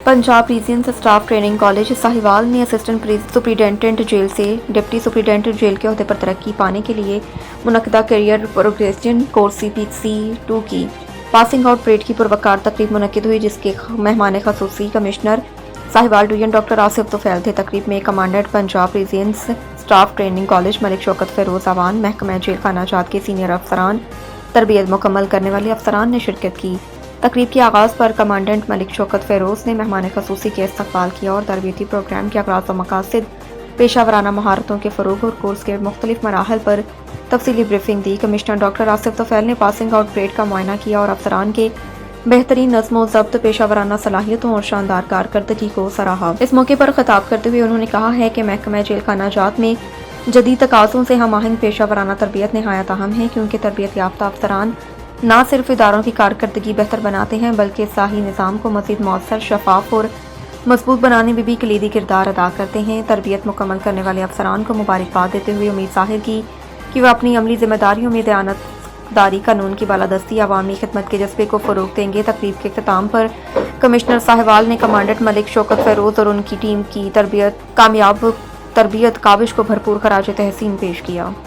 Punjab regional staff training college Sahiwal ने assistant superintendent jail से deputy superintendent jail के ओहदे पर तरक्की पाने के लिए मुनक्किदा करियर प्रोग्रेशन कोर्स CPC 2 की पासिंग आउट परेड की पुरवकार तकरीब मुनक्किद हुई, जिसके मेहमान खसूसी commissioner Sahiwal division doctor Asif Tufail थे। तकरीब में commandant Punjab regional staff training college Malik Shaukat Feroz Awan, महकमा जेल खाना जात के सीनियर अफसरान, तरबियत मुकम्मल करने वाले अफसरान ने शिरकत की। तकरीब के आगाज़ पर कमांडेंट मलिक शौकत फेरोज ने मेहमान खसूसी के इस्तकबाल किया और तरबियती प्रोग्राम के अगराज़ व मकासद, पेशा वराना महारतों के फ़रोग़ और कोर्स के मुख्तलिफ मराहल पर तफसीली ब्रीफिंग दी। कमिश्नर डॉक्टर आसिफ तुफैल ने पासिंग आउट परेड का मुआयना किया और अफसरान के बेहतरीन नज़्म व ज़ब्त, पेशा वराना सलाहियतों और शानदार कारकर्दगी को सराहा। इस मौके पर खिताब करते हुए उन्होंने कहा है कि महकमा जेल खाना जात में जदीद तकाज़ों से हम आहंग पेशा वराना तरबियत नहायत अहम है, क्योंकि तरबियत याफ्ता अफसरान न सिर्फ इदारों की कारकर्दगी बेहतर बनाते हैं बल्कि इस्लाही निज़ाम को मज़ीद मौसर, शफाफ और मजबूत बनाने में भी कलीदी किरदार अदा करते हैं। तरबियत मुकम्मल करने वाले अफसरान को मुबारकबाद देते हुए उम्मीद ज़ाहिर की कि वह अपनी अमली जिम्मेदारियों में दयानतदारी, कानून की बालादस्ती, अवामी खिदमत के जज्बे को फ़रोग़ देंगे। तकरीब के इख्तिताम पर कमिश्नर साहिवाल ने कमांडेंट मलिक शौकत फेरोज और उनकी टीम की काबिश को भरपूर खराज तहसीन पेश किया।